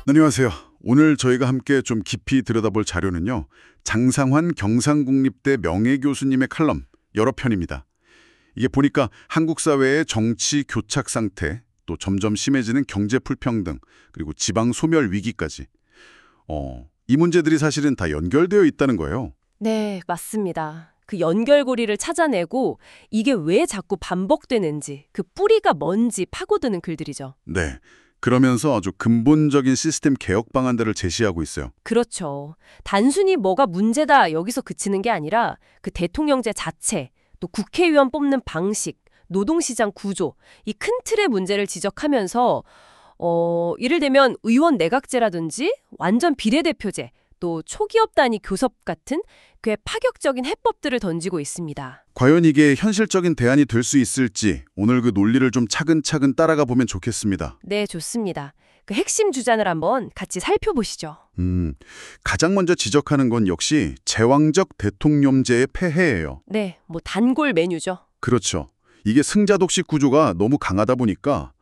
안녕하세요. 오늘 저희가 함께 좀 깊이 들여다볼 자료는요. 장상환 경상국립대 명예교수님의 칼럼 여러 편입니다. 이게 보니까 한국 사회의 정치 교착 상태, 또 점점 심해지는 경제 불평등, 그리고 지방 소멸 위기까지. 이 문제들이 사실은 다 연결되어 있다는 거예요. 네, 맞습니다. 그 연결고리를 찾아내고 이게 왜 자꾸 반복되는지, 그 뿌리가 뭔지 파고드는 글들이죠. 네. 그러면서 아주 근본적인 시스템 개혁 방안들을 제시하고 있어요. 그렇죠. 단순히 뭐가 문제다 여기서 그치는 게 아니라 그 대통령제 자체, 또 국회의원 뽑는 방식, 노동시장 구조, 이 큰 틀의 문제를 지적하면서 이를들면 의원 내각제라든지 완전 비례대표제, 또 초기업 단위 교섭 같은 꽤 파격적인 해법들을 던지고 있습니다. 과연 이게 현실적인 대안이 될 수 있을지 오늘 그 논리를 좀 차근차근 따라가 보면 좋겠습니다. 네, 좋습니다. 그 핵심 주장을 한번 같이 살펴보시죠. 가장 먼저 지적하는 건 역시 제왕적 대통령제의 폐해예요. 네, 뭐 단골 메뉴죠. 그렇죠. 이게 승자독식 구조가 너무 강하다 보니까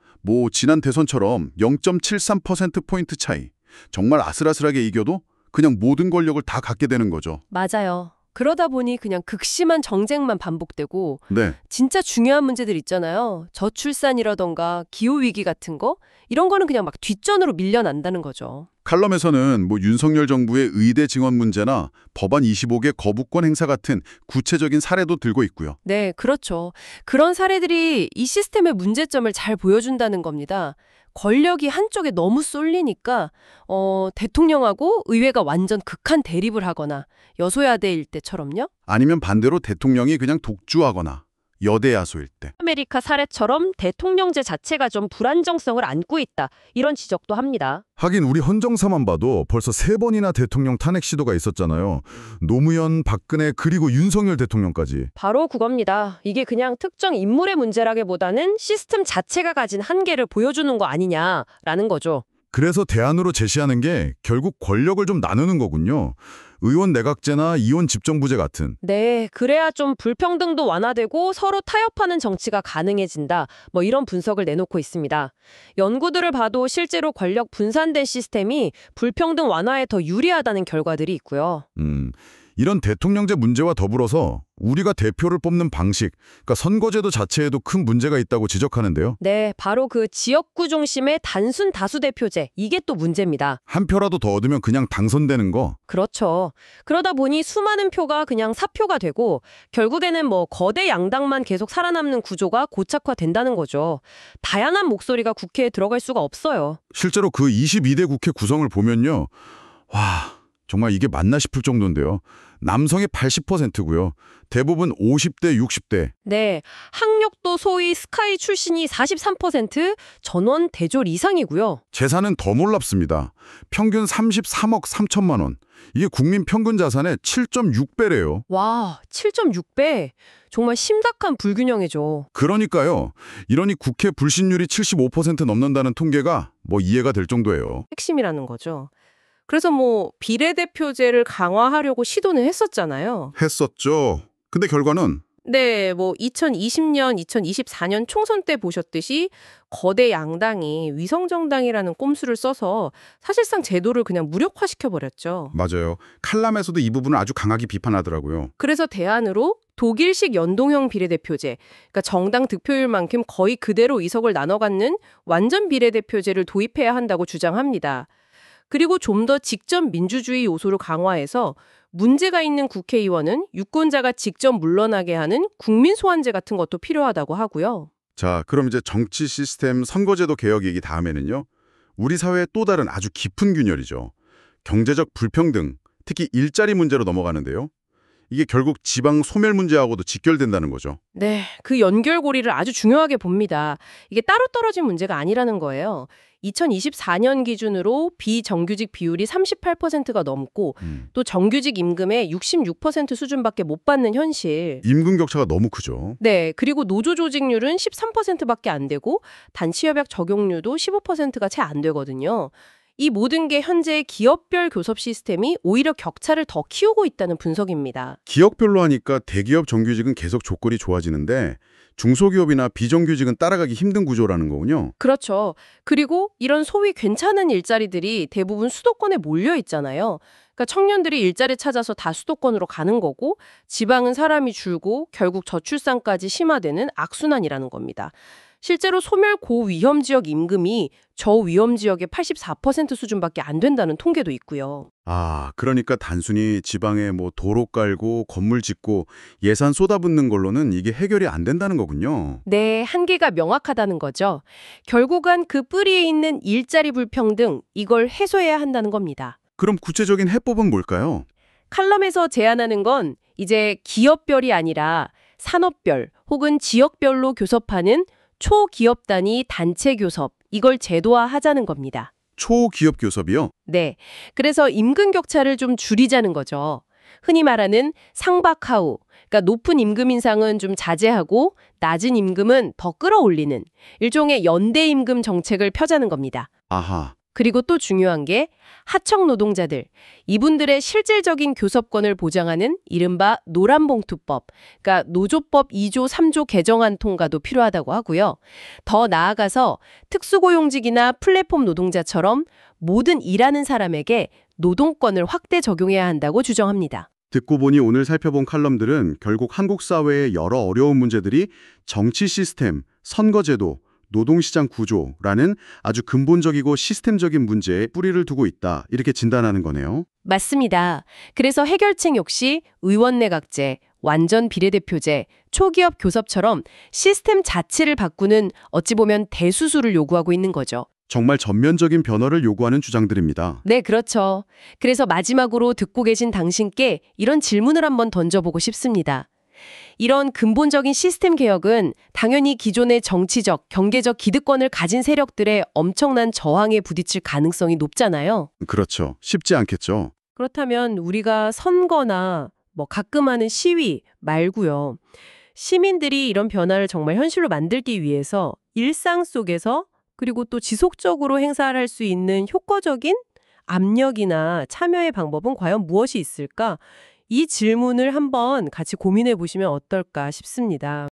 지난 대선처럼 0.73%포인트 차이, 정말 아슬아슬하게 이겨도 그냥 모든 권력을 다 갖게 되는 거죠. 맞아요. 그러다 보니 그냥 극심한 정쟁만 반복되고 네. 진짜 중요한 문제들 있잖아요. 저출산이라던가 기후위기 같은 거 이런 거는 그냥 막 뒷전으로 밀려난다는 거죠. 칼럼에서는 윤석열 정부의 의대 증원 문제나 법안 25개 거부권 행사 같은 구체적인 사례도 들고 있고요. 네, 그렇죠. 그런 사례들이 이 시스템의 문제점을 잘 보여준다는 겁니다. 권력이 한쪽에 너무 쏠리니까 대통령하고 의회가 완전 극한 대립을 하거나 여소야대일 때처럼요. 아니면 반대로 대통령이 그냥 독주하거나 여대야소일 때. 아메리카 사례처럼 대통령제 자체가 좀 불안정성을 안고 있다. 이런 지적도 합니다. 하긴 우리 헌정사만 봐도 벌써 3번이나 대통령 탄핵 시도가 있었잖아요. 노무현, 박근혜, 그리고 윤석열 대통령까지. 바로 그겁니다. 이게 그냥 특정 인물의 문제라기보다는 시스템 자체가 가진 한계를 보여주는 거 아니냐라는 거죠. 그래서 대안으로 제시하는 게 결국 권력을 좀 나누는 거군요. 의원 내각제나 이원 집정부제 같은. 네, 그래야 좀 불평등도 완화되고 서로 타협하는 정치가 가능해진다. 뭐 이런 분석을 내놓고 있습니다. 연구들을 봐도 실제로 권력 분산된 시스템이 불평등 완화에 더 유리하다는 결과들이 있고요. 이런 대통령제 문제와 더불어서 우리가 대표를 뽑는 방식, 그러니까 선거제도 자체에도 큰 문제가 있다고 지적하는데요. 네, 바로 그 지역구 중심의 단순 다수대표제, 이게 또 문제입니다. 한 표라도 더 얻으면 그냥 당선되는 거. 그렇죠. 그러다 보니 수많은 표가 그냥 사표가 되고 결국에는 거대 양당만 계속 살아남는 구조가 고착화된다는 거죠. 다양한 목소리가 국회에 들어갈 수가 없어요. 실제로 그 22대 국회 구성을 보면요. 와, 정말 이게 맞나 싶을 정도인데요. 남성의 80%고요. 대부분 50대, 60대. 네, 학력도 소위 스카이 출신이 43%, 전원 대졸 이상이고요. 재산은 더 놀랍습니다. 평균 33억 3천만 원. 이게 국민 평균 자산의 7.6배래요. 와, 7.6배. 정말 심각한 불균형이죠. 그러니까요. 이러니 국회 불신율이 75% 넘는다는 통계가 이해가 될 정도예요. 핵심이라는 거죠. 그래서 비례대표제를 강화하려고 시도는 했었잖아요. 했었죠. 근데 결과는 네, 2020년, 2024년 총선 때 보셨듯이 거대 양당이 위성정당이라는 꼼수를 써서 사실상 제도를 그냥 무력화시켜버렸죠. 맞아요. 칼럼에서도 이 부분을 아주 강하게 비판하더라고요. 그래서 대안으로 독일식 연동형 비례대표제, 그러니까 정당 득표율만큼 거의 그대로 의석을 나눠 갖는 완전 비례대표제를 도입해야 한다고 주장합니다. 그리고 좀 더 직접 민주주의 요소를 강화해서 문제가 있는 국회의원은 유권자가 직접 물러나게 하는 국민 소환제 같은 것도 필요하다고 하고요. 자, 그럼 이제 정치 시스템 선거제도 개혁 얘기 다음에는요. 우리 사회의 또 다른 아주 깊은 균열이죠. 경제적 불평등, 특히 일자리 문제로 넘어가는데요. 이게 결국 지방 소멸 문제하고도 직결된다는 거죠. 네, 그 연결고리를 아주 중요하게 봅니다. 이게 따로 떨어진 문제가 아니라는 거예요. 2024년 기준으로 비정규직 비율이 38%가 넘고 또 정규직 임금의 66% 수준밖에 못 받는 현실. 임금 격차가 너무 크죠. 네, 그리고 노조 조직률은 13%밖에 안 되고 단체협약 적용률도 15%가 채 안 되거든요. 이 모든 게 현재 기업별 교섭 시스템이 오히려 격차를 더 키우고 있다는 분석입니다. 기업별로 하니까 대기업 정규직은 계속 조건이 좋아지는데 중소기업이나 비정규직은 따라가기 힘든 구조라는 거군요. 그렇죠. 그리고 이런 소위 괜찮은 일자리들이 대부분 수도권에 몰려 있잖아요. 그러니까 청년들이 일자리 찾아서 다 수도권으로 가는 거고 지방은 사람이 줄고 결국 저출산까지 심화되는 악순환이라는 겁니다. 실제로 소멸 고위험 지역 임금이 저위험 지역의 84% 수준밖에 안 된다는 통계도 있고요. 아, 그러니까 단순히 지방에 뭐 도로 깔고 건물 짓고 예산 쏟아붓는 걸로는 이게 해결이 안 된다는 거군요. 네, 한계가 명확하다는 거죠. 결국은 그 뿌리에 있는 일자리 불평등, 이걸 해소해야 한다는 겁니다. 그럼 구체적인 해법은 뭘까요? 칼럼에서 제안하는 건 이제 기업별이 아니라 산업별 혹은 지역별로 교섭하는 초기업 단위 단체 교섭, 이걸 제도화하자는 겁니다. 초기업 교섭이요? 네, 그래서 임금 격차를 좀 줄이자는 거죠. 흔히 말하는 상박하우, 그러니까 높은 임금 인상은 좀 자제하고 낮은 임금은 더 끌어올리는 일종의 연대 임금 정책을 펴자는 겁니다. 아하. 그리고 또 중요한 게 하청 노동자들, 이분들의 실질적인 교섭권을 보장하는 이른바 노란봉투법, 그러니까 노조법 2조 3조 개정안 통과도 필요하다고 하고요. 더 나아가서 특수고용직이나 플랫폼 노동자처럼 모든 일하는 사람에게 노동권을 확대 적용해야 한다고 주장합니다. 듣고 보니 오늘 살펴본 칼럼들은 결국 한국 사회의 여러 어려운 문제들이 정치 시스템, 선거제도, 노동시장 구조라는 아주 근본적이고 시스템적인 문제에 뿌리를 두고 있다. 이렇게 진단하는 거네요. 맞습니다. 그래서 해결책 역시 의원내각제, 완전 비례대표제, 초기업 교섭처럼 시스템 자체를 바꾸는 어찌 보면 대수술을 요구하고 있는 거죠. 정말 전면적인 변화를 요구하는 주장들입니다. 네, 그렇죠. 그래서 마지막으로 듣고 계신 당신께 이런 질문을 한번 던져보고 싶습니다. 이런 근본적인 시스템 개혁은 당연히 기존의 정치적, 경제적 기득권을 가진 세력들의 엄청난 저항에 부딪힐 가능성이 높잖아요. 그렇죠. 쉽지 않겠죠. 그렇다면 우리가 선거나 가끔 하는 시위 말고요. 시민들이 이런 변화를 정말 현실로 만들기 위해서 일상 속에서 그리고 또 지속적으로 행사할 수 있는 효과적인 압력이나 참여의 방법은 과연 무엇이 있을까? 이 질문을 한번 같이 고민해 보시면 어떨까 싶습니다.